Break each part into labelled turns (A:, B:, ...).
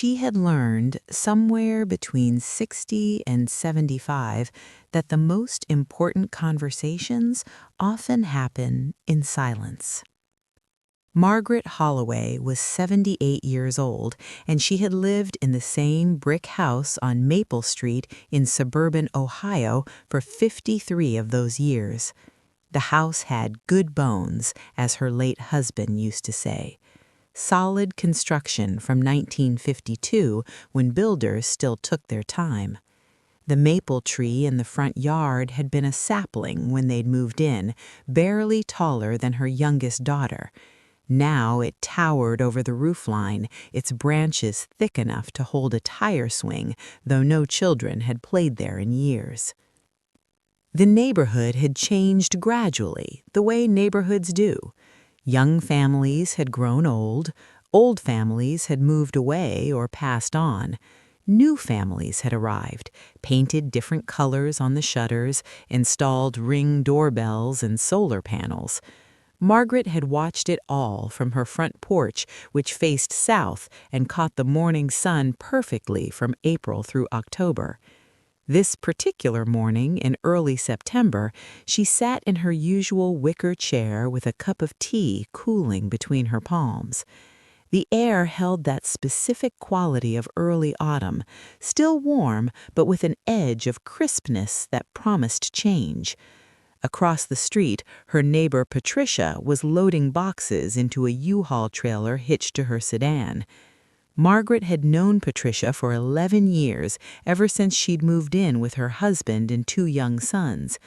A: She had learned somewhere between 60 and 75 that the most important conversations often happen in silence. Margaret Holloway was 78 years old, and she had lived in the same brick house on Maple Street in suburban Ohio for 53 of those years. The house had good bones, as her late husband used to say. Solid construction from 1952 when builders still took their time. The maple tree in the front yard had been a sapling when they'd moved in, barely taller than her youngest daughter. Now it towered over the roofline, its branches thick enough to hold a tire swing, though no children had played there in years. The neighborhood had changed gradually, the way neighborhoods do. Young families had grown old families had moved away or passed on. New families had arrived, painted different colors on the shutters, installed Ring doorbells and solar panels. Margaret had watched it all from her front porch, which faced south and caught the morning sun perfectly from April through October. This particular morning, in early September, she sat in her usual wicker chair with a cup of tea cooling between her palms. The air held that specific quality of early autumn, still warm but with an edge of crispness that promised change. Across the street, her neighbor Patricia was loading boxes into a U-Haul trailer hitched to her sedan. Margaret had known Patricia for 11 years, ever since she'd moved in with her husband and 2 young sons.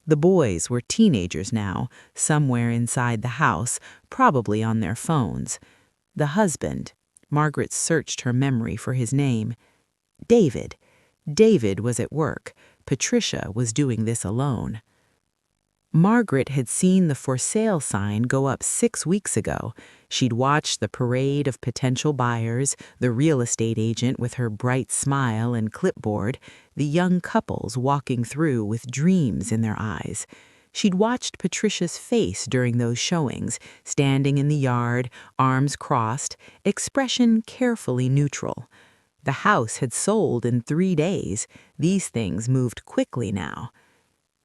A: The boys were teenagers now, somewhere inside the house, probably on their phones. The husband, Margaret searched her memory for his name. David. David was at work. Patricia was doing this alone. Margaret had seen the for sale sign go up 6 weeks ago. She'd watched the parade of potential buyers, the real estate agent with her bright smile and clipboard, the young couples walking through with dreams in their eyes. She'd watched Patricia's face during those showings, standing in the yard, arms crossed, expression carefully neutral. The house had sold in 3 days. These things moved quickly now.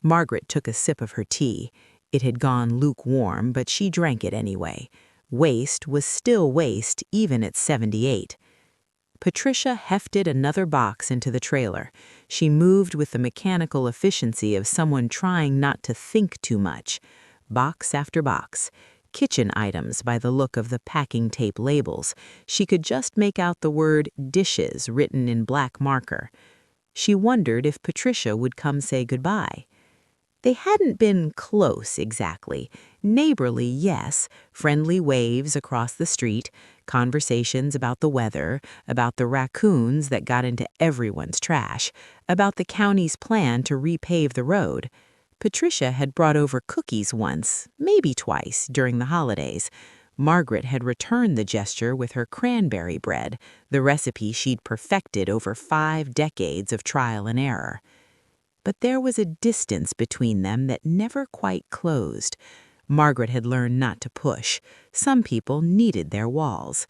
A: Margaret took a sip of her tea. It had gone lukewarm, but she drank it anyway. Waste was still waste, even at 78. Patricia hefted another box into the trailer. She moved with the mechanical efficiency of someone trying not to think too much. Box after box. Kitchen items by the look of the packing tape labels. She could just make out the word dishes written in black marker. She wondered if Patricia would come say goodbye. They hadn't been close exactly. Neighborly, yes, friendly waves across the street, conversations about the weather, about the raccoons that got into everyone's trash, about the county's plan to repave the road. Patricia had brought over cookies once, maybe twice, during the holidays. Margaret had returned the gesture with her cranberry bread, the recipe she'd perfected over 5 decades of trial and error. But there was a distance between them that never quite closed. Margaret had learned not to push. Some people needed their walls.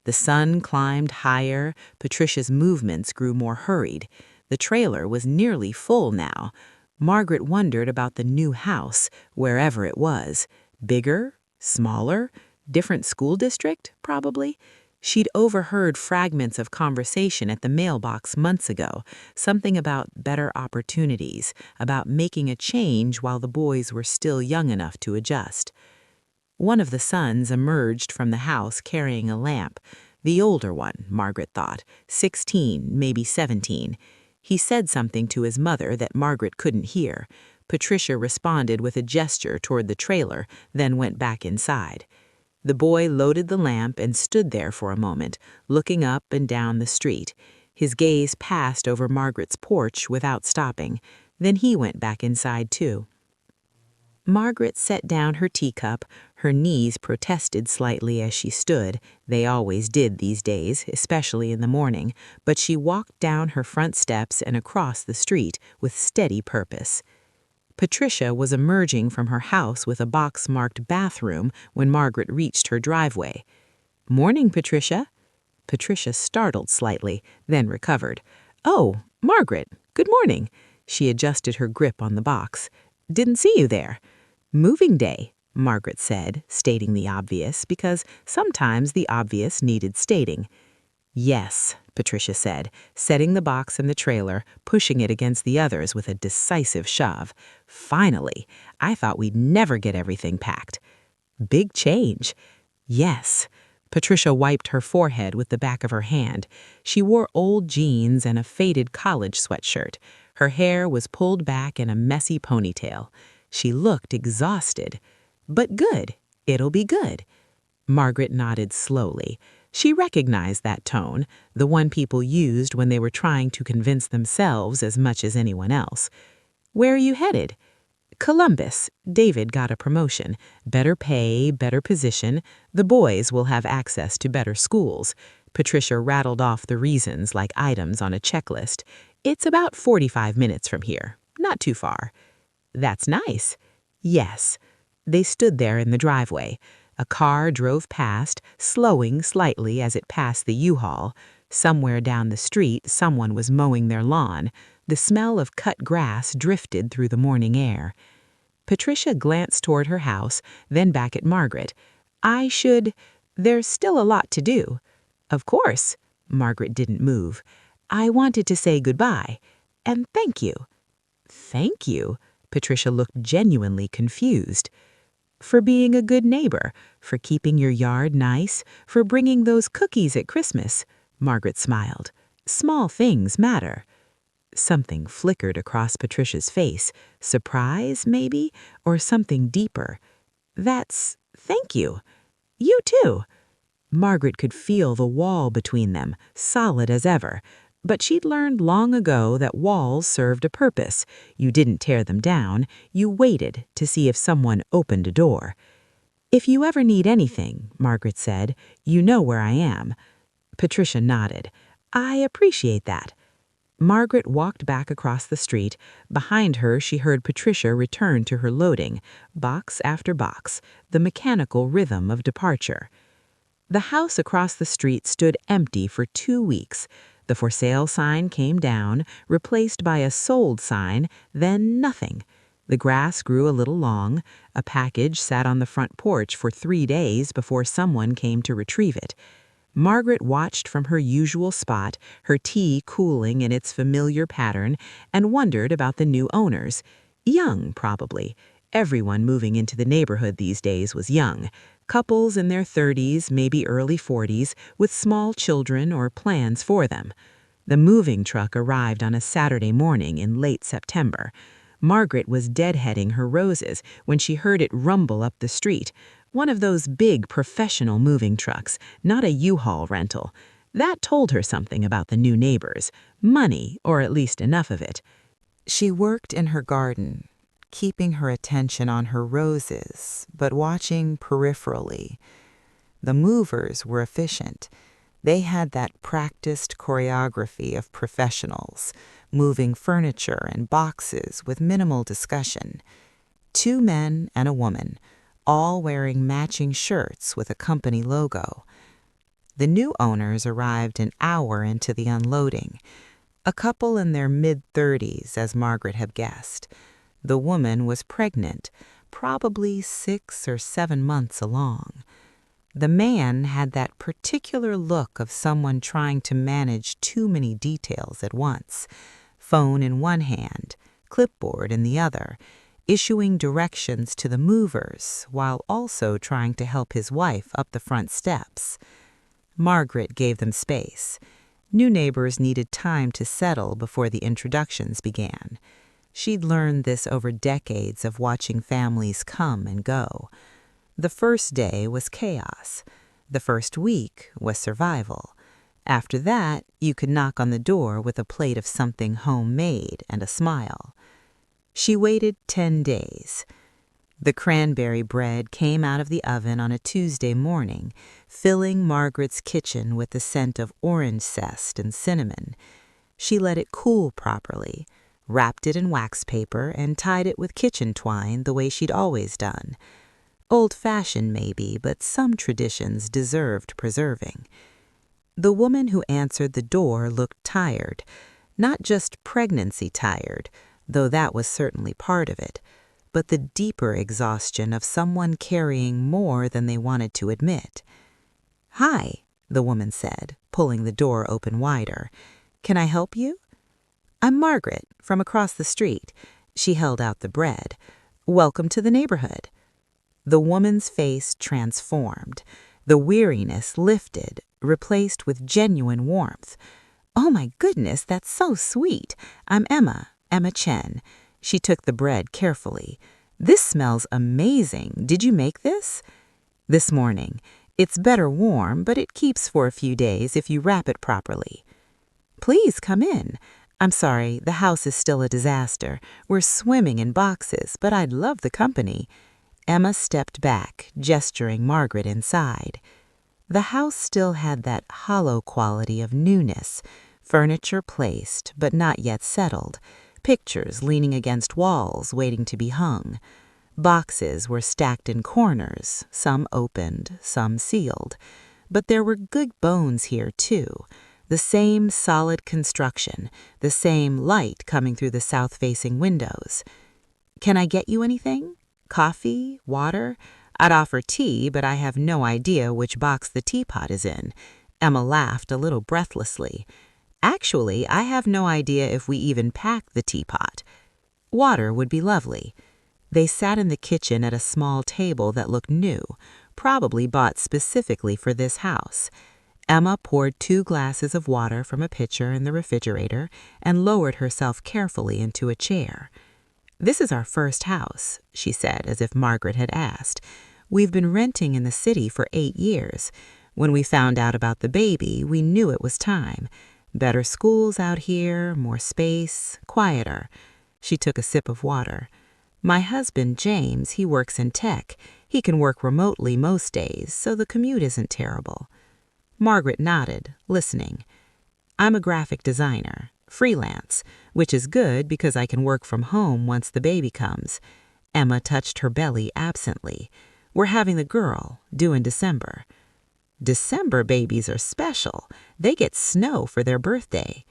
A: The sun climbed higher, Patricia's movements grew more hurried. The trailer was nearly full now. Margaret wondered about the new house, wherever it was. Bigger? Smaller? Different school district, probably? She'd overheard fragments of conversation at the mailbox months ago, something about better opportunities, about making a change while the boys were still young enough to adjust. One of the sons emerged from the house carrying a lamp. The older one, Margaret thought, 16, maybe 17. He said something to his mother that Margaret couldn't hear. Patricia responded with a gesture toward the trailer, then went back inside. The boy loaded the lamp and stood there for a moment, looking up and down the street. His gaze passed over Margaret's porch without stopping. Then he went back inside, too. Margaret set down her teacup. Her knees protested slightly as she stood. They always did these days, especially in the morning. But she walked down her front steps and across the street with steady purpose. Patricia was emerging from her house with a box marked bathroom when Margaret reached her driveway. "Morning, Patricia." Patricia startled slightly, then recovered. "Oh, Margaret, good morning." She adjusted her grip on the box. "Didn't see you there." "Moving day," Margaret said, stating the obvious because sometimes the obvious needed stating. "Yes," Patricia said, setting the box in the trailer, pushing it against the others with a decisive shove. "Finally! I thought we'd never get everything packed." "Big change." "Yes." Patricia wiped her forehead with the back of her hand. She wore old jeans and a faded college sweatshirt. Her hair was pulled back in a messy ponytail. She looked exhausted. "But good. It'll be good." Margaret nodded slowly. She recognized that tone, the one people used when they were trying to convince themselves as much as anyone else. "Where are you headed?" "Columbus. David got a promotion. Better pay, better position. The boys will have access to better schools." Patricia rattled off the reasons like items on a checklist. "It's about 45 minutes from here. Not too far." "That's nice." "Yes." They stood there in the driveway. A car drove past, slowing slightly as it passed the U-Haul. Somewhere down the street, someone was mowing their lawn. The smell of cut grass drifted through the morning air. Patricia glanced toward her house, then back at Margaret. There's still a lot to do." "Of course." Margaret didn't move. "I wanted to say goodbye. And thank you." "Thank you?" Patricia looked genuinely confused. "For being a good neighbor, for keeping your yard nice, for bringing those cookies at Christmas." Margaret smiled. "Small things matter." Something flickered across Patricia's face. Surprise, maybe, or something deeper. Thank you." "You too." Margaret could feel the wall between them, solid as ever. But she'd learned long ago that walls served a purpose. You didn't tear them down. You waited to see if someone opened a door. "If you ever need anything," Margaret said, "you know where I am." Patricia nodded. "I appreciate that." Margaret walked back across the street. Behind her, she heard Patricia return to her loading, box after box, the mechanical rhythm of departure. The house across the street stood empty for 2 weeks. The for sale sign came down, replaced by a sold sign, then nothing. The grass grew a little long. A package sat on the front porch for 3 days before someone came to retrieve it. Margaret watched from her usual spot, her tea cooling in its familiar pattern, and wondered about the new owners. Young, probably. Everyone moving into the neighborhood these days was young. Couples in their 30s, maybe early 40s, with small children or plans for them. The moving truck arrived on a Saturday morning in late September. Margaret was deadheading her roses when she heard it rumble up the street. One of those big professional moving trucks, not a U-Haul rental. That told her something about the new neighbors. Money, or at least enough of it. She worked in her garden, keeping her attention on her roses, but watching peripherally. The movers were efficient. They had that practiced choreography of professionals, moving furniture and boxes with minimal discussion. 2 men and a woman, all wearing matching shirts with a company logo. The new owners arrived an hour into the unloading. A couple in their mid-30s, as Margaret had guessed. The woman was pregnant, probably 6 or 7 months along. The man had that particular look of someone trying to manage too many details at once. Phone in one hand, clipboard in the other, issuing directions to the movers while also trying to help his wife up the front steps. Margaret gave them space. New neighbors needed time to settle before the introductions began. She'd learned this over decades of watching families come and go. The first day was chaos. The first week was survival. After that, you could knock on the door with a plate of something homemade and a smile. She waited 10 days. The cranberry bread came out of the oven on a Tuesday morning, filling Margaret's kitchen with the scent of orange zest and cinnamon. She let it cool properly, wrapped it in wax paper, and tied it with kitchen twine the way she'd always done. Old-fashioned maybe, but some traditions deserved preserving. The woman who answered the door looked tired, not just pregnancy tired, though that was certainly part of it, but the deeper exhaustion of someone carrying more than they wanted to admit. "Hi," the woman said, pulling the door open wider. "Can I help you?" "I'm Margaret, from across the street." She held out the bread. "Welcome to the neighborhood." The woman's face transformed. The weariness lifted, replaced with genuine warmth. "Oh my goodness, that's so sweet. I'm Emma Chen." She took the bread carefully. "This smells amazing. Did you make this?" "This morning. It's better warm, but it keeps for a few days if you wrap it properly." "Please come in. I'm sorry, the house is still a disaster. We're swimming in boxes, but I'd love the company." Emma stepped back, gesturing Margaret inside. The house still had that hollow quality of newness, furniture placed but not yet settled, pictures leaning against walls waiting to be hung. Boxes were stacked in corners, some opened, some sealed. But there were good bones here, too. The same solid construction, the same light coming through the south-facing windows. "Can I get you anything? Coffee? Water? I'd offer tea, but I have no idea which box the teapot is in." Emma laughed a little breathlessly. "Actually, I have no idea if we even pack the teapot." "Water would be lovely." They sat in the kitchen at a small table that looked new, probably bought specifically for this house. Emma poured 2 glasses of water from a pitcher in the refrigerator and lowered herself carefully into a chair. "This is our first house," she said, as if Margaret had asked. "We've been renting in the city for 8 years. When we found out about the baby, we knew it was time. Better schools out here, more space, quieter." She took a sip of water. "My husband, James, he works in tech. He can work remotely most days, so the commute isn't terrible." Margaret nodded, listening. "I'm a graphic designer, freelance, which is good because I can work from home once the baby comes." Emma touched her belly absently. "We're having the girl, due in December." "December babies are special. They get snow for their birthday."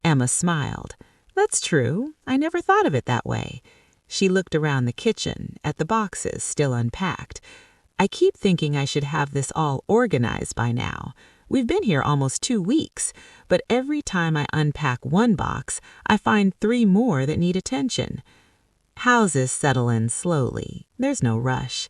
A: Emma smiled. "That's true. I never thought of it that way." She looked around the kitchen, at the boxes still unpacked. "I keep thinking I should have this all organized by now. We've been here almost 2 weeks, but every time I unpack one box, I find 3 more that need attention." "Houses settle in slowly. There's no rush."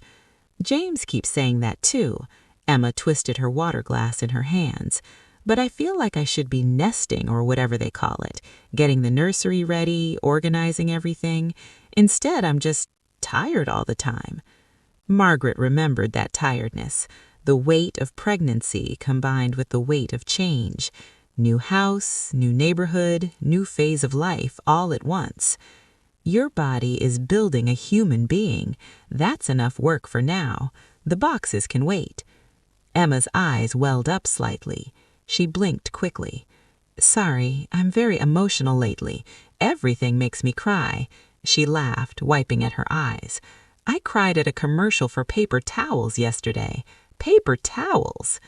A: "James keeps saying that too." Emma twisted her water glass in her hands. "But I feel like I should be nesting or whatever they call it, getting the nursery ready, organizing everything. Instead, I'm just tired all the time." Margaret remembered that tiredness, the weight of pregnancy combined with the weight of change. New house, new neighborhood, new phase of life all at once. Your body is building a human being. That's enough work for now. The boxes can wait. Emma's eyes welled up slightly. She blinked quickly. "Sorry, I'm very emotional lately. Everything makes me cry." She laughed, wiping at her eyes. "I cried at a commercial for paper towels yesterday." "Paper towels!"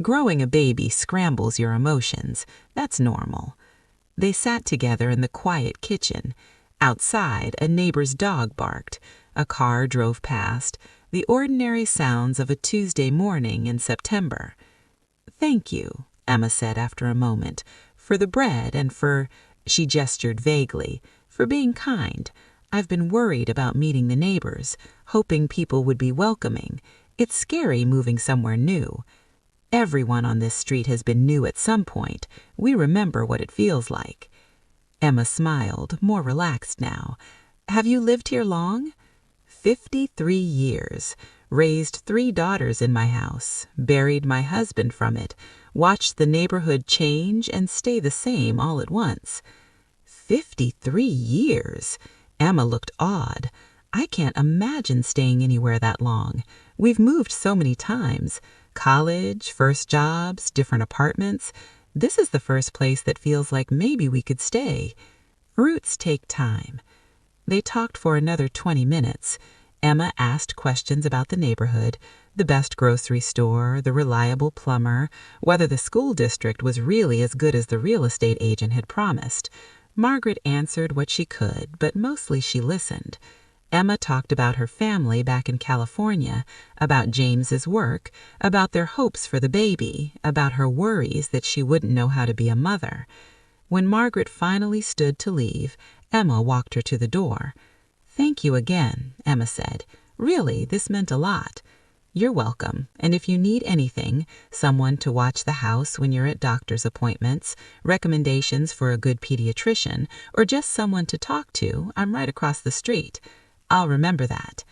A: "Growing a baby scrambles your emotions. That's normal." They sat together in the quiet kitchen. Outside, a neighbor's dog barked. A car drove past, the ordinary sounds of a Tuesday morning in September. "Thank you," Emma said after a moment, "for the bread and for," she gestured vaguely, "for being kind. I've been worried about meeting the neighbors, hoping people would be welcoming. It's scary moving somewhere new. Everyone on this street has been new at some point. We remember what it feels like." Emma smiled, more relaxed now. "Have you lived here long?" 53 years. Raised 3 daughters in my house, buried my husband from it, watched the neighborhood change and stay the same all at once." 53 years! Emma looked awed. "I can't imagine staying anywhere that long. We've moved so many times. College, first jobs, different apartments. This is the first place that feels like maybe we could stay." "Roots take time." They talked for another 20 minutes. Emma asked questions about the neighborhood, The best grocery store, the reliable plumber, whether the school district was really as good as the real estate agent had promised. Margaret answered what she could, but mostly she listened. Emma talked about her family back in California, about James's work, about their hopes for the baby, about her worries that she wouldn't know how to be a mother. When Margaret finally stood to leave, Emma walked her to the door. "Thank you again," Emma said. "Really, this meant a lot." "You're welcome, and if you need anything, someone to watch the house when you're at doctor's appointments, recommendations for a good pediatrician, or just someone to talk to, I'm right across the street. I'll remember that."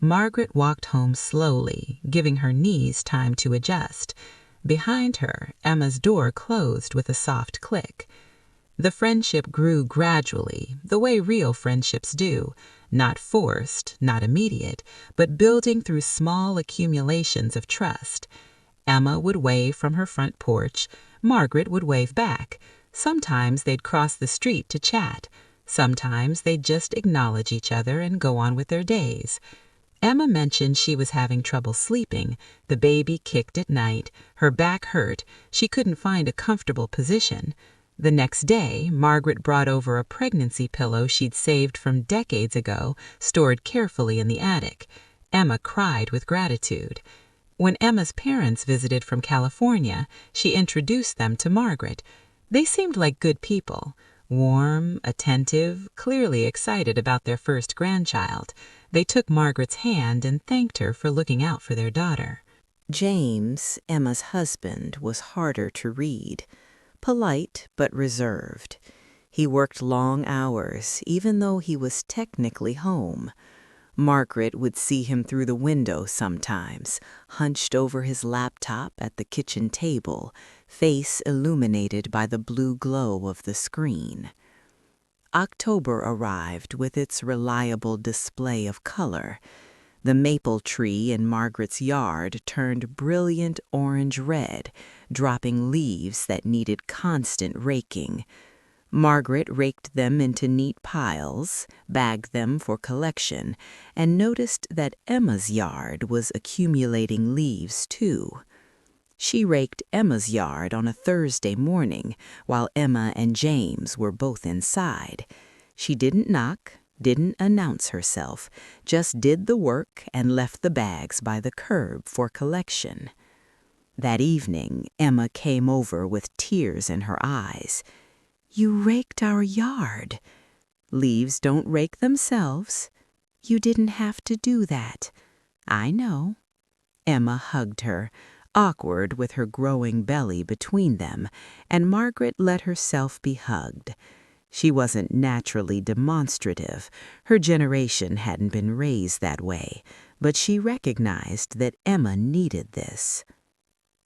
A: Margaret walked home slowly, giving her knees time to adjust. Behind her, Emma's door closed with a soft click. The friendship grew gradually, the way real friendships do, not forced, not immediate, but building through small accumulations of trust. Emma would wave from her front porch. Margaret would wave back. Sometimes they'd cross the street to chat. Sometimes they'd just acknowledge each other and go on with their days. Emma mentioned she was having trouble sleeping. The baby kicked at night. Her back hurt. She couldn't find a comfortable position. The next day, Margaret brought over a pregnancy pillow she'd saved from decades ago, stored carefully in the attic. Emma cried with gratitude. When Emma's parents visited from California, she introduced them to Margaret. They seemed like good people, warm, attentive, clearly excited about their first grandchild. They took Margaret's hand and thanked her for looking out for their daughter. James, Emma's husband, was harder to read. Polite but reserved. He worked long hours, even though he was technically home. Margaret would see him through the window sometimes, hunched over his laptop at the kitchen table, face illuminated by the blue glow of the screen. October arrived with its reliable display of color. The maple tree in Margaret's yard turned brilliant orange-red, dropping leaves that needed constant raking. Margaret raked them into neat piles, bagged them for collection, and noticed that Emma's yard was accumulating leaves too. She raked Emma's yard on a Thursday morning while Emma and James were both inside. She didn't knock, didn't announce herself, just did the work and left the bags by the curb for collection. That evening, Emma came over with tears in her eyes. "You raked our yard." "Leaves don't rake themselves." "You didn't have to do that." "I know." Emma hugged her, awkward with her growing belly between them, and Margaret let herself be hugged. She wasn't naturally demonstrative. Her generation hadn't been raised that way, but she recognized that Emma needed this.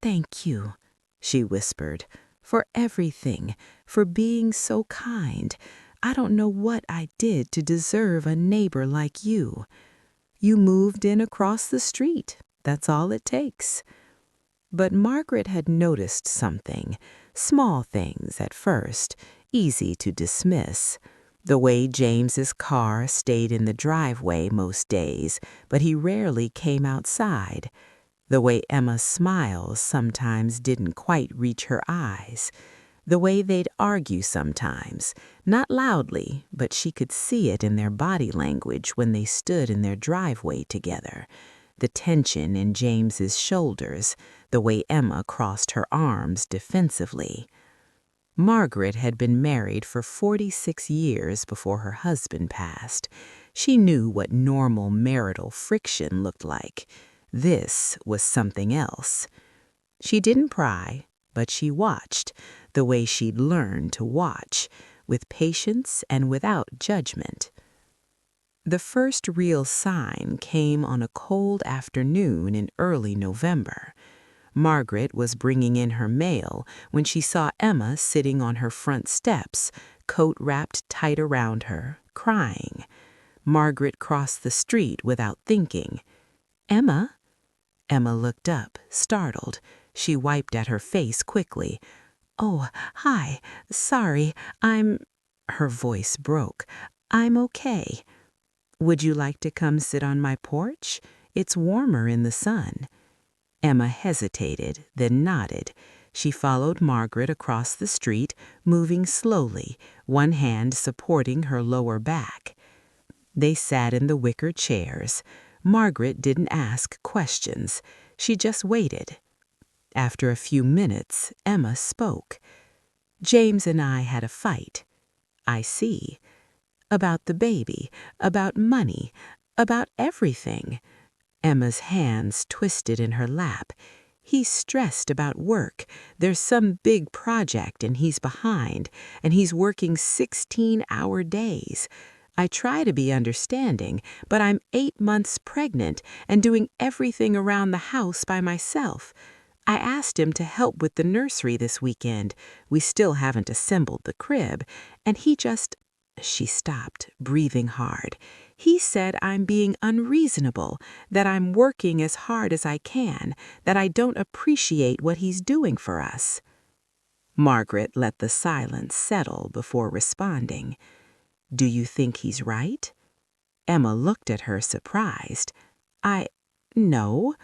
A: "Thank you," she whispered, "for everything, for being so kind. I don't know what I did to deserve a neighbor like you. You moved in across the street. That's all it takes." But Margaret had noticed something, small things at first, easy to dismiss. The way James's car stayed in the driveway most days, but he rarely came outside. The way Emma's smiles sometimes didn't quite reach her eyes. The way they'd argue sometimes, not loudly, but she could see it in their body language when they stood in their driveway together. The tension in James's shoulders, the way Emma crossed her arms defensively. Margaret had been married for 46 years before her husband passed. She knew what normal marital friction looked like. This was something else. She didn't pry, but she watched, the way she'd learned to watch, with patience and without judgment. The first real sign came on a cold afternoon in early November. Margaret was bringing in her mail when she saw Emma sitting on her front steps, coat wrapped tight around her, crying. Margaret crossed the street without thinking. "Emma?" Emma looked up, startled. She wiped at her face quickly. "Oh, hi. Sorry, I'm—" Her voice broke. "I'm okay." "Would you like to come sit on my porch? It's warmer in the sun." Emma hesitated, then nodded. She followed Margaret across the street, moving slowly, one hand supporting her lower back. They sat in the wicker chairs. Margaret didn't ask questions. She just waited. After a few minutes, Emma spoke. "James and I had a fight." "I see." "About the baby, about money, about everything." Emma's hands twisted in her lap. "He's stressed about work. There's some big project and he's behind, and he's working 16-hour days. I try to be understanding, but I'm 8 months pregnant and doing everything around the house by myself. I asked him to help with the nursery this weekend. We still haven't assembled the crib, and he just—" She stopped, breathing hard. "He said I'm being unreasonable, that I'm working as hard as I can, that I don't appreciate what he's doing for us." Margaret let the silence settle before responding. "Do you think he's right?" Emma looked at her surprised. No.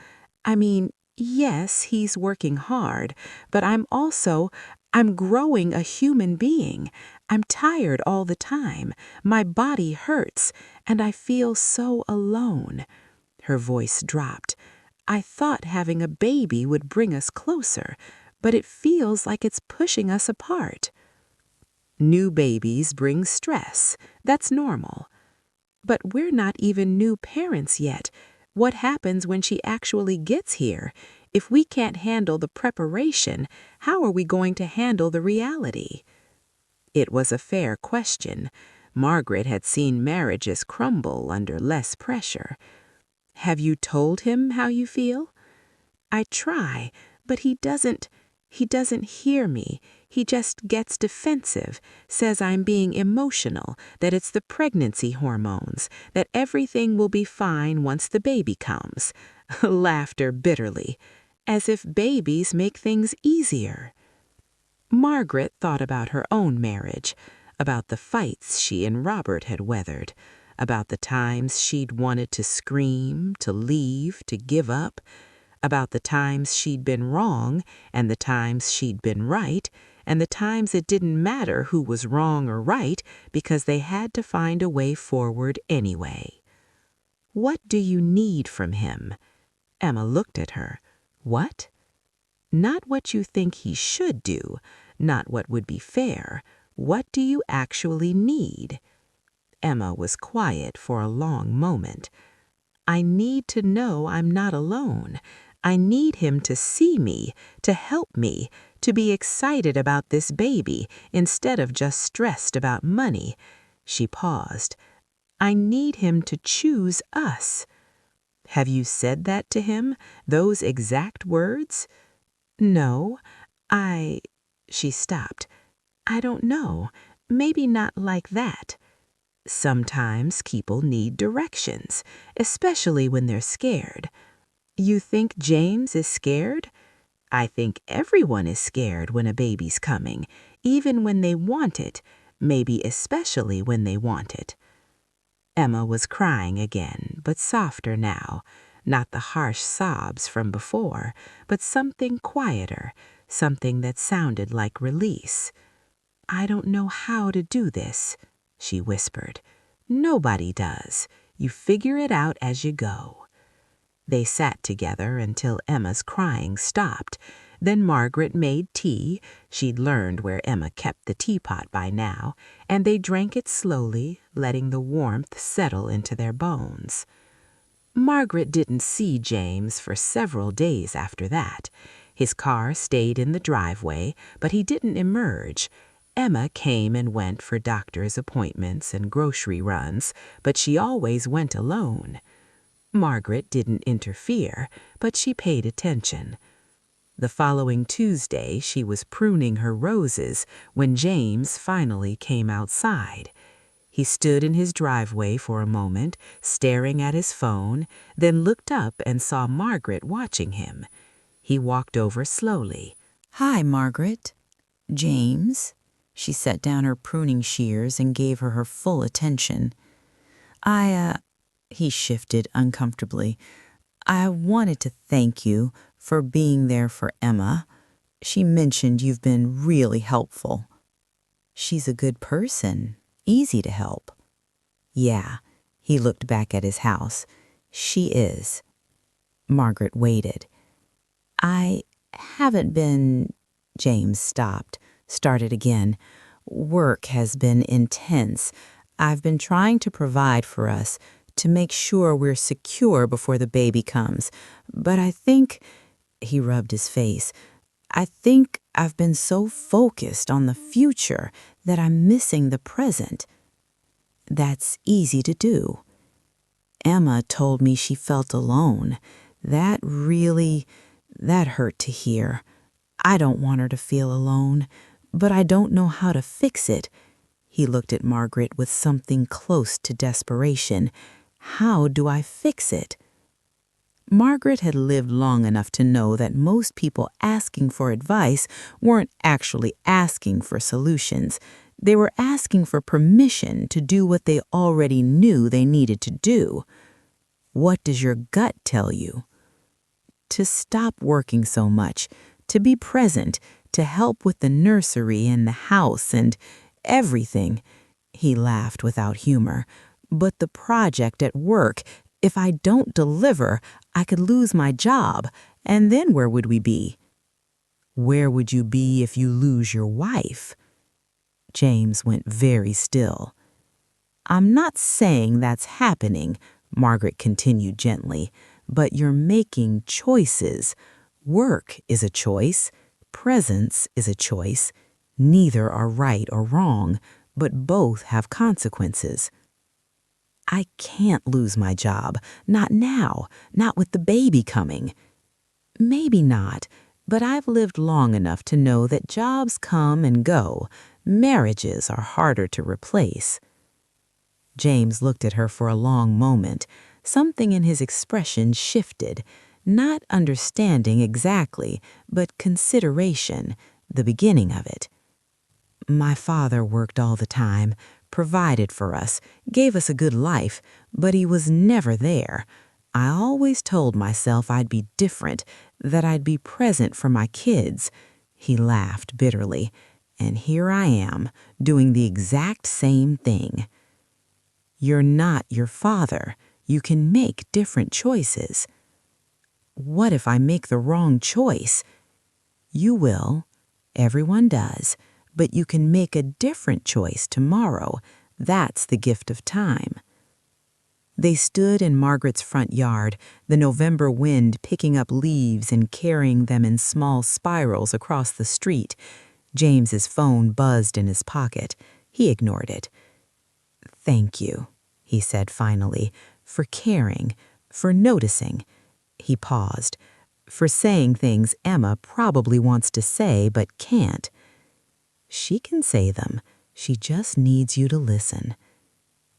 A: I mean, yes, he's working hard, but I'm growing a human being. I'm tired all the time. My body hurts, and I feel so alone." Her voice dropped. "I thought having a baby would bring us closer, but it feels like it's pushing us apart." "New babies bring stress. That's normal." "But we're not even new parents yet. What happens when she actually gets here? If we can't handle the preparation, how are we going to handle the reality?" It was a fair question. Margaret had seen marriages crumble under less pressure. "Have you told him how you feel?" "I try, but he doesn't hear me. He just gets defensive, says I'm being emotional, that it's the pregnancy hormones, that everything will be fine once the baby comes." Laughter bitterly. "As if babies make things easier." Margaret thought about her own marriage, about the fights she and Robert had weathered, about the times she'd wanted to scream, to leave, to give up, about the times she'd been wrong and the times she'd been right, and the times it didn't matter who was wrong or right because they had to find a way forward anyway. "What do you need from him?" Emma looked at her. "What?" "Not what you think he should do, not what would be fair. What do you actually need?" Emma was quiet for a long moment. "I need to know I'm not alone. I need him to see me, to help me, to be excited about this baby instead of just stressed about money." She paused. "I need him to choose us." "Have you said that to him, those exact words?" "No, I—" She stopped. "I don't know. Maybe not like that." Sometimes people need directions, especially when they're scared. "You think James is scared?" "I think everyone is scared when a baby's coming, even when they want it, maybe especially when they want it." Emma was crying again, but softer now, not the harsh sobs from before, but something quieter, something that sounded like release. "I don't know how to do this," she whispered. "Nobody does. You figure it out as you go." They sat together until Emma's crying stopped. Then Margaret made tea. She'd learned where Emma kept the teapot by now, and they drank it slowly, letting the warmth settle into their bones. Margaret didn't see James for several days after that. His car stayed in the driveway, but he didn't emerge. Emma came and went for doctor's appointments and grocery runs, but she always went alone. Margaret didn't interfere, but she paid attention. The following Tuesday, she was pruning her roses when James finally came outside. He stood in his driveway for a moment, staring at his phone, then looked up and saw Margaret watching him. He walked over slowly.
B: "Hi, Margaret." "James?" She set down her pruning shears and gave her full attention. He shifted uncomfortably. I wanted to thank you for being there for Emma. She mentioned you've been really helpful. She's a good person, easy to help. Yeah, he looked back at his house. She is. Margaret waited. I haven't been. James stopped, started again. Work has been intense. I've been trying to provide for us, to make sure we're secure before the baby comes. But I think, he rubbed his face, I think I've been so focused on the future that I'm missing the present. That's easy to do. Emma told me she felt alone. That hurt to hear. I don't want her to feel alone, but I don't know how to fix it. He looked at Margaret with something close to desperation. How do I fix it? Margaret had lived long enough to know that most people asking for advice weren't actually asking for solutions. They were asking for permission to do what they already knew they needed to do. What does your gut tell you? To stop working so much, to be present, to help with the nursery and the house and everything. He laughed without humor. But the project at work, if I don't deliver, I could lose my job, and then where would we be? Where would you be if you lose your wife? James went very still. I'm not saying that's happening, Margaret continued gently, but you're making choices. Work is a choice. Presence is a choice. Neither are right or wrong, but both have consequences. I can't lose my job. Not now. Not with the baby coming. Maybe not, but I've lived long enough to know that jobs come and go. Marriages are harder to replace. James looked at her for a long moment. Something in his expression shifted. Not understanding exactly, but consideration, the beginning of it. My father worked all the time, provided for us, gave us a good life, but he was never there. I always told myself I'd be different, that I'd be present for my kids. He laughed bitterly, and here I am, doing the exact same thing. You're not your father. You can make different choices. What if I make the wrong choice? You will. Everyone does. But you can make a different choice tomorrow. That's the gift of time. They stood in Margaret's front yard, the November wind picking up leaves and carrying them in small spirals across the street. James's phone buzzed in his pocket. He ignored it. Thank you, he said finally, for caring, for noticing. He paused. For saying things Emma probably wants to say but can't. She can say them. She just needs you to listen.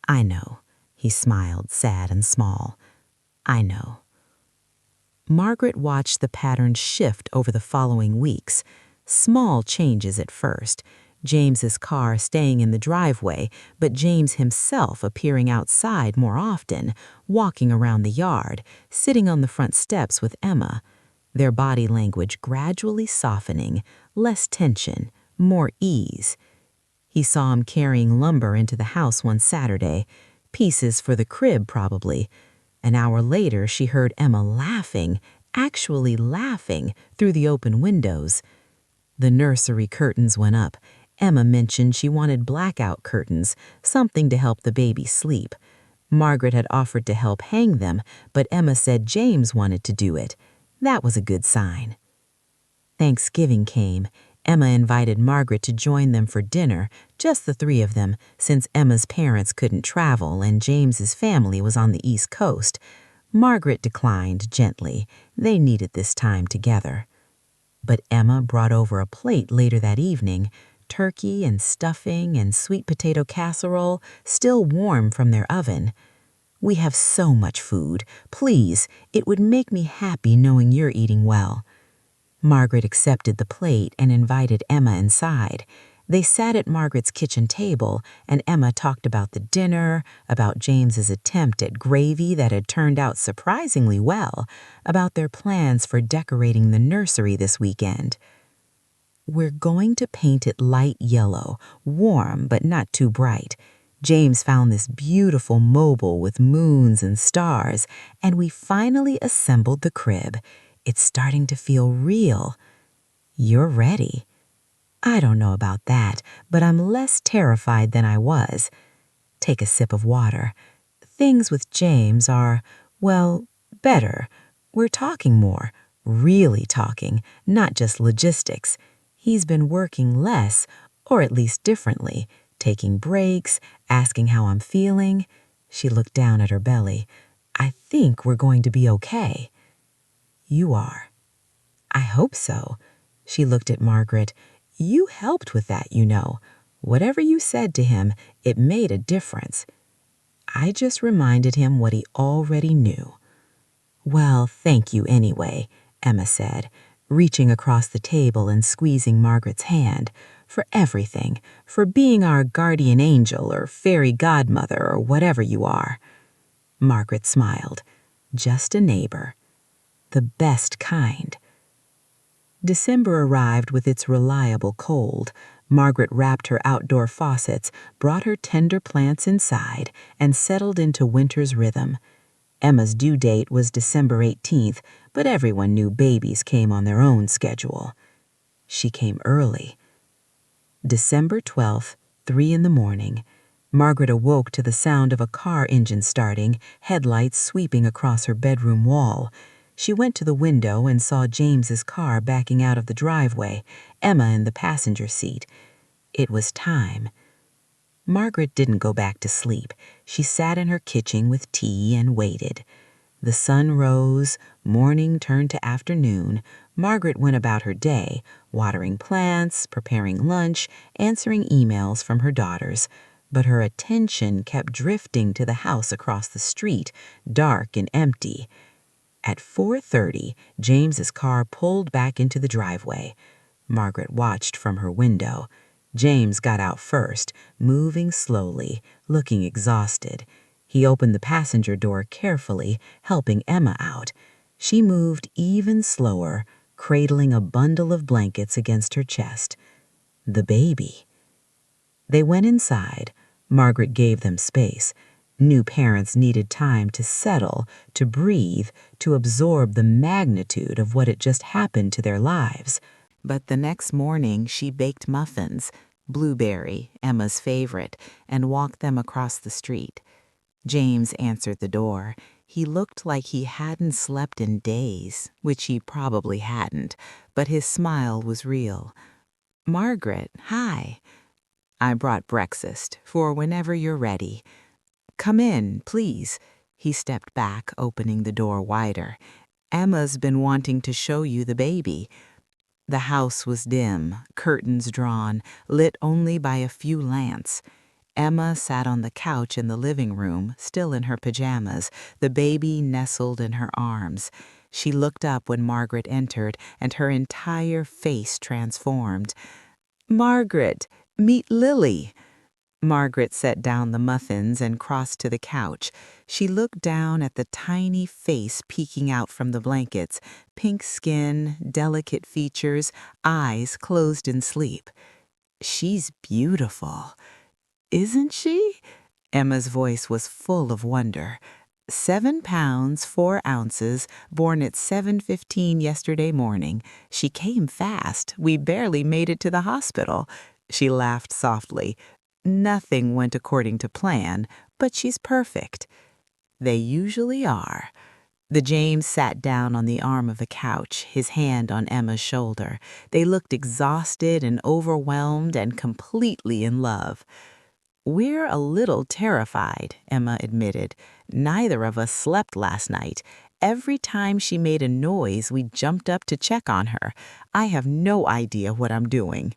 B: I know, he smiled, sad and small. I know. Margaret watched the pattern shift over the following weeks. Small changes at first. James's car staying in the driveway, but James himself appearing outside more often, walking around the yard, sitting on the front steps with Emma. Their body language gradually softening, less tension, more ease. He saw him carrying lumber into the house one Saturday, pieces for the crib probably. An hour later, she heard Emma laughing, actually laughing, through the open windows. The nursery curtains went up. Emma mentioned she wanted blackout curtains, something to help the baby sleep. Margaret had offered to help hang them, but Emma said James wanted to do it. That was a good sign. Thanksgiving came. Emma invited Margaret to join them for dinner, just the three of them, since Emma's parents couldn't travel and James's family was on the East Coast. Margaret declined gently. They needed this time together. But Emma brought over a plate later that evening, turkey and stuffing and sweet potato casserole, still warm from their oven. We have so much food. Please, it would make me happy knowing you're eating well. Margaret accepted the plate and invited Emma inside.
A: They sat at Margaret's kitchen table, and Emma talked about the dinner, about James's attempt at gravy that had turned out surprisingly well, about their plans for decorating the nursery this weekend. "We're going to paint it light yellow, warm but not too bright. James found this beautiful mobile with moons and stars, and we finally assembled the crib. It's starting to feel real. You're ready." "I don't know about that, but I'm less terrified than I was." Take a sip of water. "Things with James are, well, better. We're talking more, really talking, not just logistics. He's been working less, or at least differently, taking breaks, asking how I'm feeling." She looked down at her belly. "I think we're going to be okay." "You are." "I hope so." She looked at Margaret. "You helped with that, you know. Whatever you said to him, it made a difference." "I just reminded him what he already knew." "Well, thank you anyway," Emma said, reaching across the table and squeezing Margaret's hand, "for everything, for being our guardian angel or fairy godmother or whatever you are." Margaret smiled. "Just a neighbor. The best kind." December arrived with its reliable cold. Margaret wrapped her outdoor faucets, brought her tender plants inside, and settled into winter's rhythm. Emma's due date was December 18th, but everyone knew babies came on their own schedule. She came early. December 12th, 3 in the morning. Margaret awoke to the sound of a car engine starting, headlights sweeping across her bedroom wall. She went to the window and saw James's car backing out of the driveway, Emma in the passenger seat. It was time. Margaret didn't go back to sleep. She sat in her kitchen with tea and waited. The sun rose, morning turned to afternoon. Margaret went about her day, watering plants, preparing lunch, answering emails from her daughters. But her attention kept drifting to the house across the street, dark and empty. At 4:30, James's car pulled back into the driveway. Margaret watched from her window. James got out first, moving slowly, looking exhausted. He opened the passenger door carefully, helping Emma out. She moved even slower, cradling a bundle of blankets against her chest. The baby. They went inside. Margaret gave them space. New parents needed time to settle, to breathe, to absorb the magnitude of what had just happened to their lives. But the next morning she baked muffins, blueberry, Emma's favorite, and walked them across the street. James answered the door. He looked like he hadn't slept in days, which he probably hadn't, but his smile was real. "Margaret, hi." "I brought breakfast, for whenever you're ready." "Come in, please." He stepped back, opening the door wider. "Emma's been wanting to show you the baby." The house was dim, curtains drawn, lit only by a few lamps. Emma sat on the couch in the living room, still in her pajamas, the baby nestled in her arms. She looked up when Margaret entered, and her entire face transformed. "Margaret, meet Lily." Margaret set down the muffins and crossed to the couch. She looked down at the tiny face peeking out from the blankets, pink skin, delicate features, eyes closed in sleep. "She's beautiful." "Isn't she?" Emma's voice was full of wonder. 7 pounds, 4 ounces, born at 7:15 yesterday morning. She came fast. We barely made it to the hospital." She laughed softly. "Nothing went according to plan, but she's perfect." They usually are. The James sat down on the arm of the couch, his hand on Emma's shoulder. They looked exhausted and overwhelmed and completely in love. "We're a little terrified," Emma admitted. "Neither of us slept last night. Every time she made a noise, we jumped up to check on her. I have no idea what I'm doing."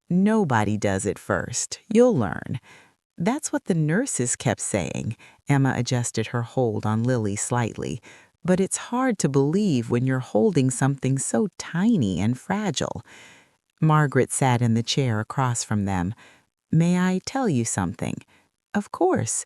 A: "Nobody does at first. You'll learn." "That's what the nurses kept saying." Emma adjusted her hold on Lily slightly. "But it's hard to believe when you're holding something so tiny and fragile." Margaret sat in the chair across from them. "May I tell you something?" "Of course."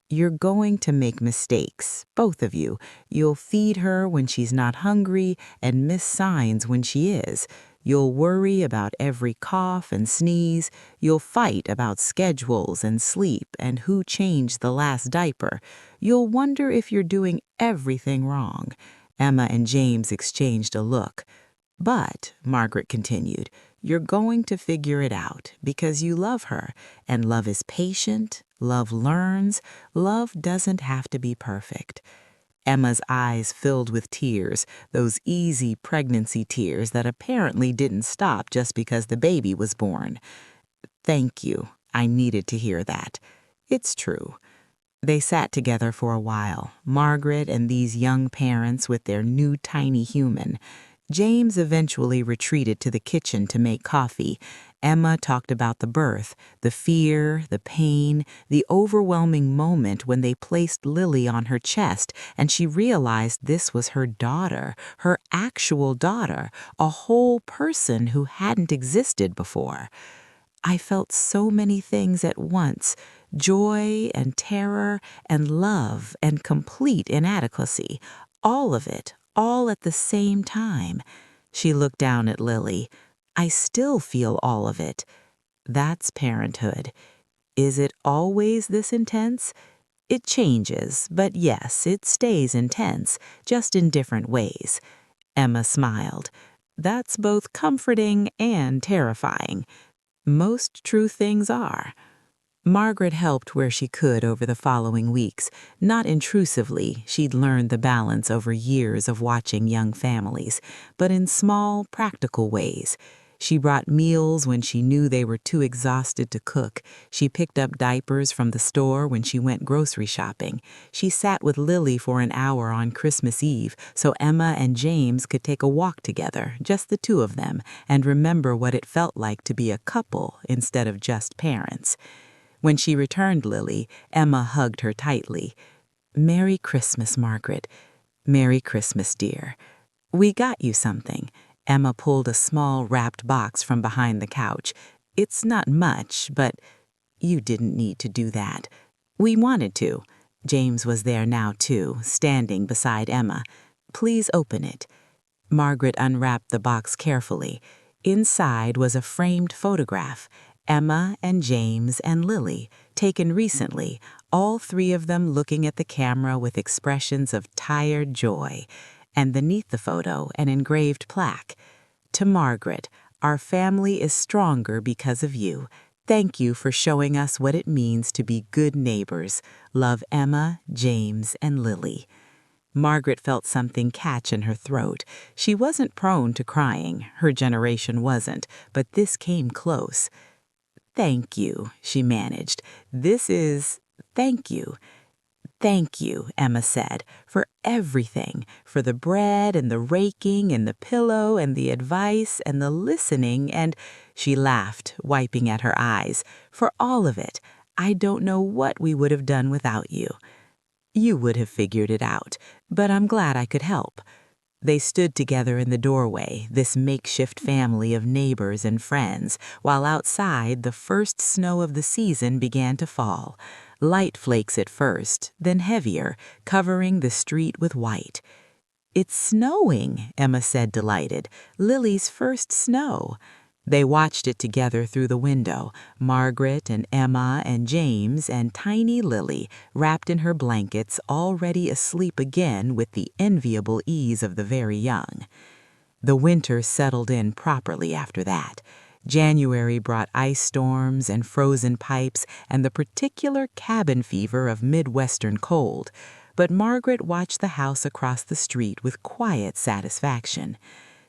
A: "You're going to make mistakes, both of you. You'll feed her when she's not hungry and miss signs when she is. You'll worry about every cough and sneeze. You'll fight about schedules and sleep and who changed the last diaper. You'll wonder if you're doing everything wrong." Emma and James exchanged a look. "But," Margaret continued, "you're going to figure it out because you love her, and love is patient, love learns, love doesn't have to be perfect." Emma's eyes filled with tears, those easy pregnancy tears that apparently didn't stop just because the baby was born. "Thank you. I needed to hear that. It's true." They sat together for a while, Margaret and these young parents with their new tiny human. James eventually retreated to the kitchen to make coffee. Emma talked about the birth, the fear, the pain, the overwhelming moment when they placed Lily on her chest and she realized this was her daughter, her actual daughter, a whole person who hadn't existed before. "I felt so many things at once, joy and terror and love and complete inadequacy, all of it, all at the same time." She looked down at Lily. "I still feel all of it." That's parenthood. Is it always this intense? It changes, but yes, it stays intense, just in different ways. Emma smiled. "That's both comforting and terrifying. Most true things are." Margaret helped where she could over the following weeks. Not intrusively, she'd learned the balance over years of watching young families, but in small, practical ways. She brought meals when she knew they were too exhausted to cook. She picked up diapers from the store when she went grocery shopping. She sat with Lily for an hour on Christmas Eve so Emma and James could take a walk together, just the two of them, and remember what it felt like to be a couple instead of just parents. When she returned Lily, Emma hugged her tightly. "Merry Christmas, Margaret." "Merry Christmas, dear." "We got you something." Emma pulled a small wrapped box from behind the couch. "It's not much, but—" "You didn't need to do that." "We wanted to." James was there now, too, standing beside Emma. "Please open it." Margaret unwrapped the box carefully. Inside was a framed photograph. Emma and James and Lily, taken recently, all three of them looking at the camera with expressions of tired joy. And beneath the photo, an engraved plaque. "To Margaret, our family is stronger because of you. Thank you for showing us what it means to be good neighbors. Love, Emma, James, and Lily." Margaret felt something catch in her throat. She wasn't prone to crying, her generation wasn't, but this came close. "Thank you," she managed. "Thank you." "Thank you," Emma said, "for everything, for the bread and the raking and the pillow and the advice and the listening and—" She laughed, wiping at her eyes. "For all of it. I don't know what we would have done without you." "You would have figured it out, but I'm glad I could help." They stood together in the doorway, this makeshift family of neighbors and friends, while outside the first snow of the season began to fall. Light flakes at first, then heavier, covering the street with white. "It's snowing," Emma said, delighted. "Lily's first snow." They watched it together through the window, Margaret and Emma and James and tiny Lily, wrapped in her blankets, already asleep again with the enviable ease of the very young. The winter settled in properly after that. January brought ice storms and frozen pipes and the particular cabin fever of Midwestern cold, but Margaret watched the house across the street with quiet satisfaction.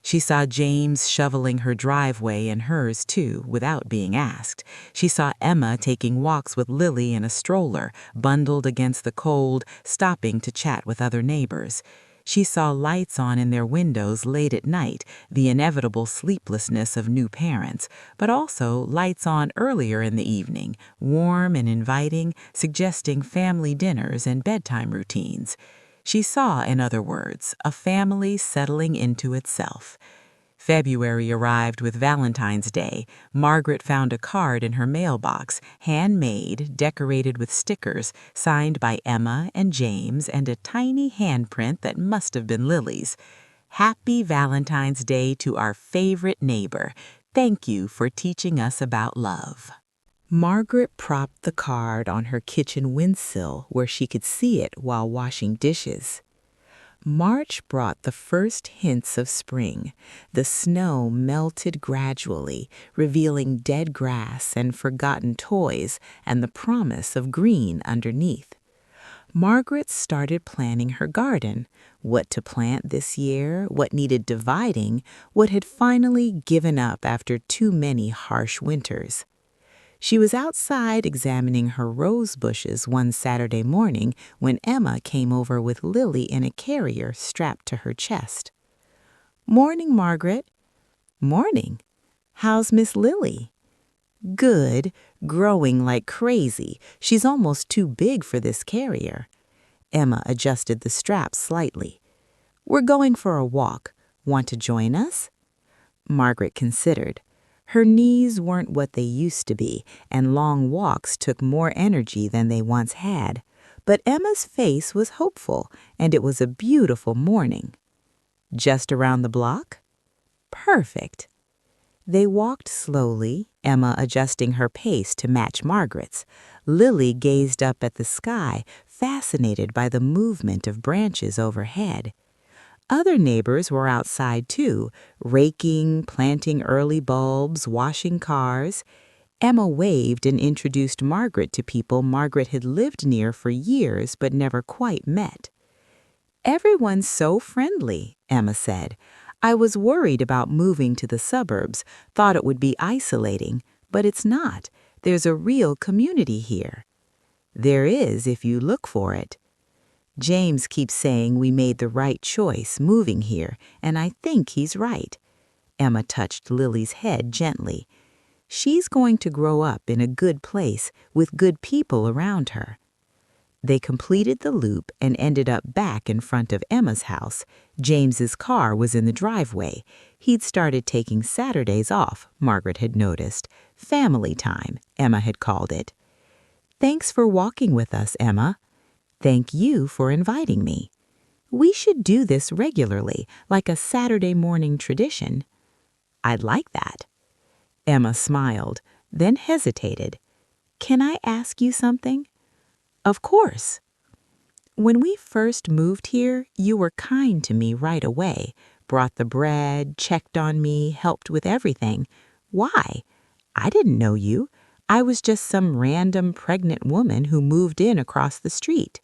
A: She saw James shoveling her driveway and hers, too, without being asked. She saw Emma taking walks with Lily in a stroller, bundled against the cold, stopping to chat with other neighbors. She saw lights on in their windows late at night, the inevitable sleeplessness of new parents, but also lights on earlier in the evening, warm and inviting, suggesting family dinners and bedtime routines. She saw, in other words, a family settling into itself. February arrived with Valentine's Day. Margaret found a card in her mailbox, handmade, decorated with stickers, signed by Emma and James, and a tiny handprint that must have been Lily's. Happy Valentine's Day to our favorite neighbor. Thank you for teaching us about love. Margaret propped the card on her kitchen windsill where she could see it while washing dishes. March brought the first hints of spring. The snow melted gradually, revealing dead grass and forgotten toys and the promise of green underneath. Margaret started planning her garden, what to plant this year, what needed dividing, what had finally given up after too many harsh winters. She was outside examining her rose bushes one Saturday morning when Emma came over with Lily in a carrier strapped to her chest. "Morning, Margaret." "Morning. How's Miss Lily?" "Good, growing like crazy. She's almost too big for this carrier." Emma adjusted the strap slightly. "We're going for a walk. Want to join us?" Margaret considered. Her knees weren't what they used to be, and long walks took more energy than they once had. But Emma's face was hopeful, and it was a beautiful morning. "Just around the block?" "Perfect." They walked slowly, Emma adjusting her pace to match Margaret's. Lily gazed up at the sky, fascinated by the movement of branches overhead. Other neighbors were outside too, raking, planting early bulbs, washing cars. Emma waved and introduced Margaret to people Margaret had lived near for years but never quite met. "Everyone's so friendly," Emma said. "I was worried about moving to the suburbs, thought it would be isolating, but it's not. There's a real community here." "There is if you look for it." "James keeps saying we made the right choice moving here, and I think he's right." Emma touched Lily's head gently. "She's going to grow up in a good place with good people around her." They completed the loop and ended up back in front of Emma's house. James's car was in the driveway. He'd started taking Saturdays off, Margaret had noticed. Family time, Emma had called it. "Thanks for walking with us, Emma." "Thank you for inviting me." "We should do this regularly, like a Saturday morning tradition." "I'd like that." Emma smiled, then hesitated. "Can I ask you something?" "Of course." "When we first moved here, you were kind to me right away, brought the bread, checked on me, helped with everything. Why? I didn't know you. I was just some random pregnant woman who moved in across the street."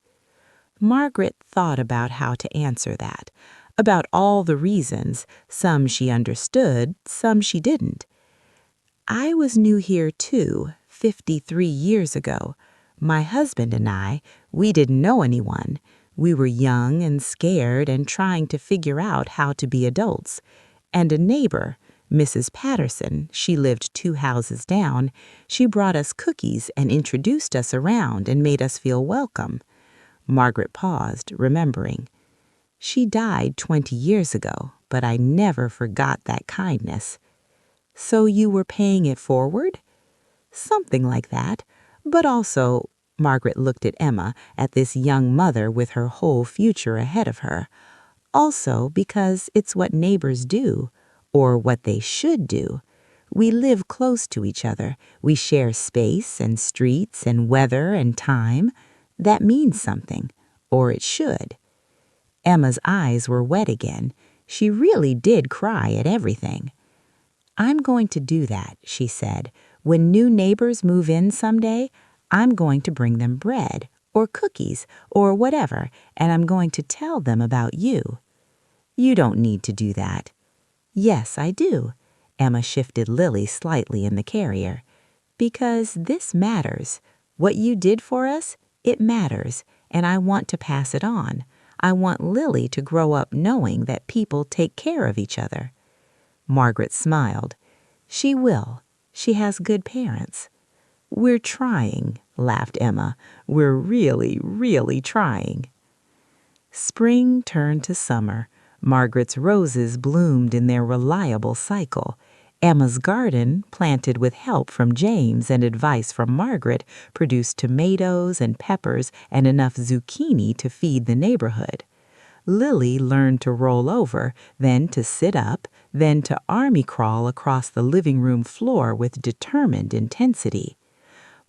A: Margaret thought about how to answer that, about all the reasons, some she understood, some she didn't. "I was new here too, 53 years ago. My husband and we didn't know anyone. We were young and scared and trying to figure out how to be adults. And a neighbor, Mrs. Patterson, she lived 2 houses down, she brought us cookies and introduced us around and made us feel welcome." Margaret paused, remembering. "She died 20 years ago, but I never forgot that kindness." "So you were paying it forward?" "Something like that. But also," Margaret looked at Emma, at this young mother with her whole future ahead of her, "also because it's what neighbors do, or what they should do. We live close to each other. We share space and streets and weather and time. That means something, or it should." Emma's eyes were wet again. She really did cry at everything. "I'm going to do that," she said. "When new neighbors move in someday, I'm going to bring them bread or cookies or whatever, and I'm going to tell them about you." "You don't need to do that." "Yes, I do." Emma shifted Lily slightly in the carrier. "Because this matters. What you did for us, it matters, and I want to pass it on. I want Lily to grow up knowing that people take care of each other." Margaret smiled. "She will. She has good parents." "We're trying," laughed Emma. "We're really, really trying." Spring turned to summer. Margaret's roses bloomed in their reliable cycle. Emma's garden, planted with help from James and advice from Margaret, produced tomatoes and peppers and enough zucchini to feed the neighborhood. Lily learned to roll over, then to sit up, then to army crawl across the living room floor with determined intensity.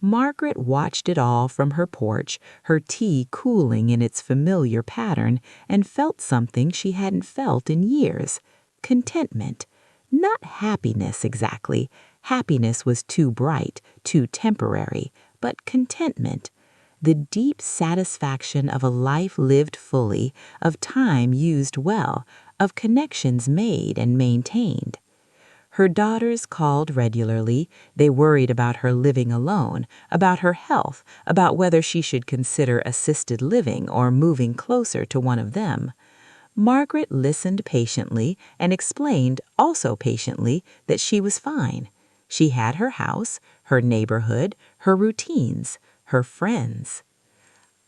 A: Margaret watched it all from her porch, her tea cooling in its familiar pattern, and felt something she hadn't felt in years: contentment. Not happiness exactly. Happiness was too bright, too temporary, but contentment. The deep satisfaction of a life lived fully, of time used well, of connections made and maintained. Her daughters called regularly. They worried about her living alone, about her health, about whether she should consider assisted living or moving closer to one of them. Margaret listened patiently and explained also patiently that she was fine. She had her house, her neighborhood, her routines, her friends.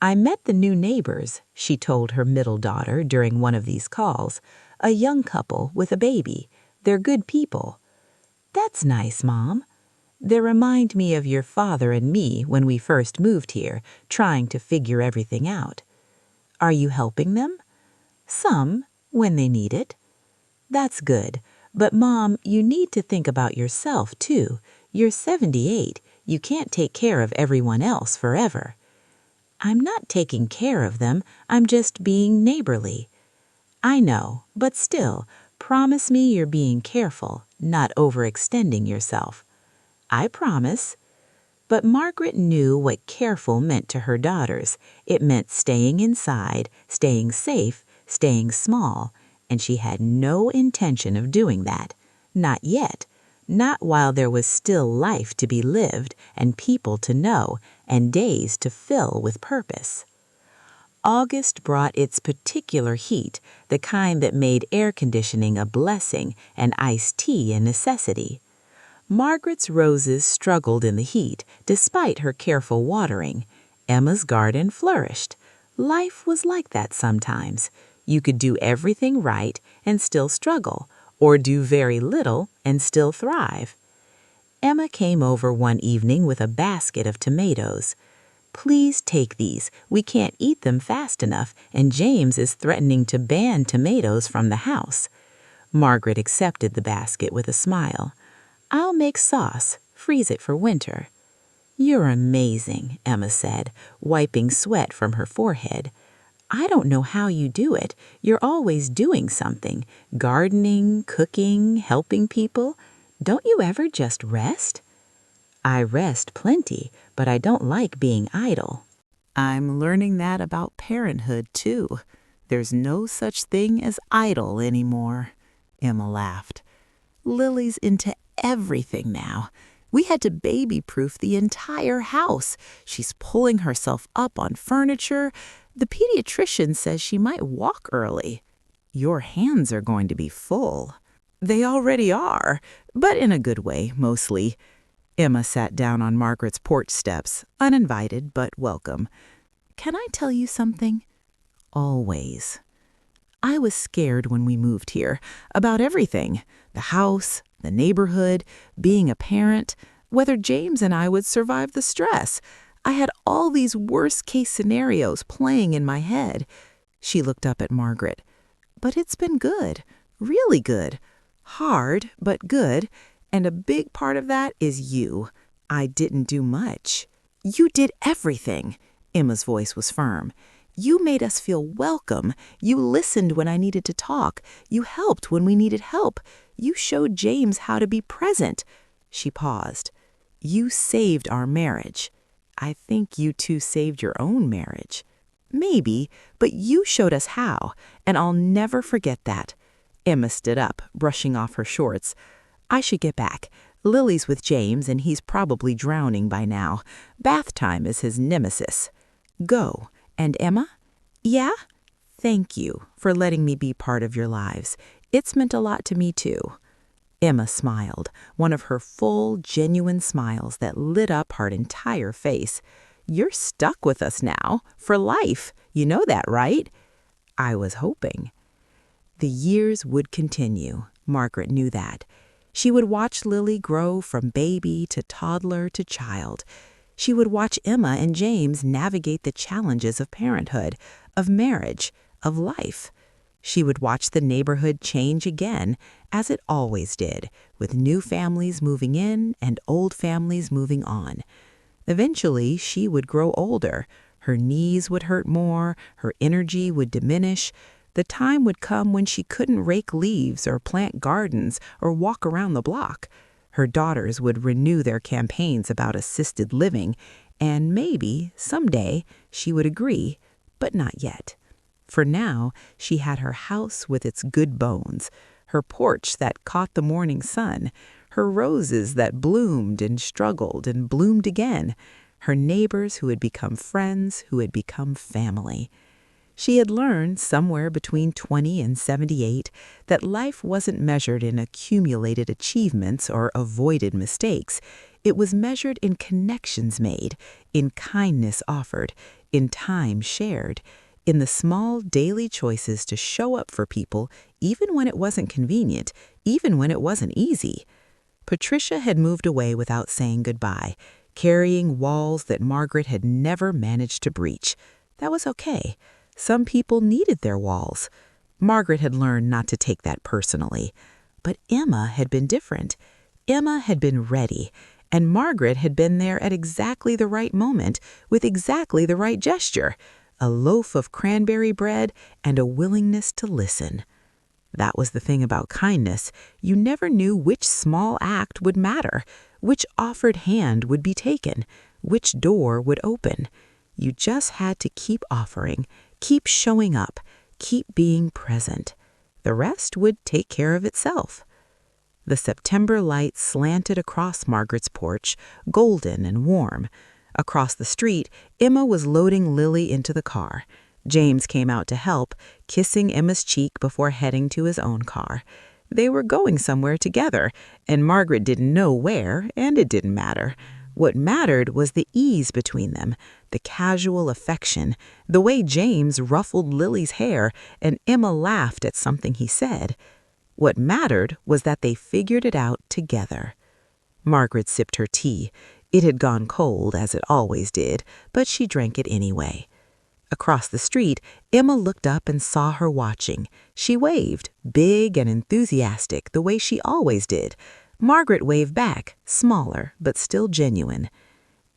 A: "I met the new neighbors," she told her middle daughter during one of these calls. "A young couple with a baby. They're good people." "That's nice, Mom." "They remind me of your father and me when we first moved here, trying to figure everything out." "Are you helping them?" "Some, when they need it." "That's good. But, Mom, you need to think about yourself, too. You're 78. You can't take care of everyone else forever." "I'm not taking care of them. I'm just being neighborly." "I know, but still, promise me you're being careful, not overextending yourself." "I promise." But Margaret knew what careful meant to her daughters. It meant staying inside, staying safe, staying small, and she had no intention of doing that. Not yet. Not while there was still life to be lived and people to know and days to fill with purpose. August brought its particular heat, the kind that made air conditioning a blessing and iced tea a necessity. Margaret's roses struggled in the heat, despite her careful watering. Emma's garden flourished. Life was like that sometimes. You could do everything right and still struggle, or do very little and still thrive. Emma came over one evening with a basket of tomatoes. "Please take these. We can't eat them fast enough, and James is threatening to ban tomatoes from the house." Margaret accepted the basket with a smile. "I'll make sauce, freeze it for winter." "You're amazing," Emma said, wiping sweat from her forehead. "I don't know how you do it. You're always doing something, gardening, cooking, helping people. Don't you ever just rest?" "I rest plenty, but I don't like being idle." "I'm learning that about parenthood, too. There's no such thing as idle anymore." Emma laughed. "Lily's into everything now. We had to baby-proof the entire house. She's pulling herself up on furniture. The pediatrician says she might walk early." "Your hands are going to be full." "They already are, but in a good way, mostly." Emma sat down on Margaret's porch steps, uninvited but welcome. "Can I tell you something?" "Always." "I was scared when we moved here, about everything. The house, the neighborhood, being a parent, whether James and I would survive the stress. I had all these worst-case scenarios playing in my head." She looked up at Margaret. "But it's been good, really good. Hard, but good. And a big part of that is you. I didn't do much." "You did everything." Emma's voice was firm. "You made us feel welcome. You listened when I needed to talk. You helped when we needed help. You showed James how to be present." She paused. "You saved our marriage." "I think you two saved your own marriage." "Maybe, but you showed us how, and I'll never forget that." Emma stood up, brushing off her shorts. "I should get back. Lily's with James, and he's probably drowning by now. Bath time is his nemesis." "Go. And Emma?" "Yeah? Thank you for letting me be part of your lives. It's meant a lot to me, too." Emma smiled, one of her full, genuine smiles that lit up her entire face. "You're stuck with us now, for life. You know that, right?" "I was hoping." The years would continue. Margaret knew that. She would watch Lily grow from baby to toddler to child. She would watch Emma and James navigate the challenges of parenthood, of marriage, of life. She would watch the neighborhood change again, as it always did, with new families moving in and old families moving on. Eventually, she would grow older. Her knees would hurt more, her energy would diminish. The time would come when she couldn't rake leaves or plant gardens or walk around the block. Her daughters would renew their campaigns about assisted living, and maybe, someday, she would agree, but not yet. For now, she had her house with its good bones, her porch that caught the morning sun, her roses that bloomed and struggled and bloomed again, her neighbors who had become friends, who had become family. She had learned somewhere between 20 and 78 that life wasn't measured in accumulated achievements or avoided mistakes. It was measured in connections made, in kindness offered, in time shared, in the small daily choices to show up for people even when it wasn't convenient, even when it wasn't easy. Patricia had moved away without saying goodbye, carrying walls that Margaret had never managed to breach. That was okay. Some people needed their walls. Margaret had learned not to take that personally. But Emma had been different. Emma had been ready, and Margaret had been there at exactly the right moment with exactly the right gesture, a loaf of cranberry bread and a willingness to listen. That was the thing about kindness. You never knew which small act would matter, which offered hand would be taken, which door would open. You just had to keep offering, keep showing up, keep being present. The rest would take care of itself. The September light slanted across Margaret's porch, golden and warm. Across the street, Emma was loading Lily into the car. James came out to help, kissing Emma's cheek before heading to his own car. They were going somewhere together, and Margaret didn't know where, and it didn't matter. What mattered was the ease between them, the casual affection, the way James ruffled Lily's hair and Emma laughed at something he said. What mattered was that they figured it out together. Margaret sipped her tea. It had gone cold, as it always did, but she drank it anyway. Across the street, Emma looked up and saw her watching. She waved, big and enthusiastic, the way she always did. Margaret waved back, smaller, but still genuine.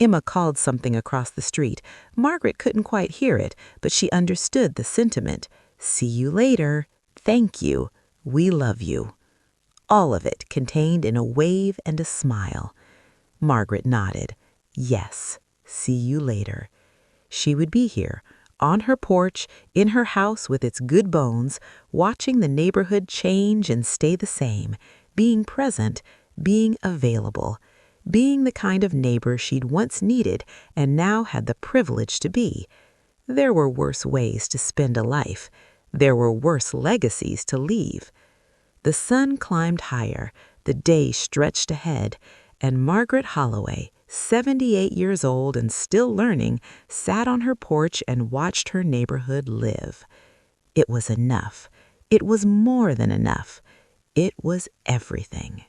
A: Emma called something across the street. Margaret couldn't quite hear it, but she understood the sentiment. See you later. Thank you. We love you. All of it contained in a wave and a smile. Margaret nodded. Yes, see you later. She would be here, on her porch, in her house with its good bones, watching the neighborhood change and stay the same, being present, being available, being the kind of neighbor she'd once needed and now had the privilege to be. There were worse ways to spend a life. There were worse legacies to leave. The sun climbed higher, the day stretched ahead, and Margaret Holloway, 78 years old and still learning, sat on her porch and watched her neighborhood live. It was enough. It was more than enough. It was everything.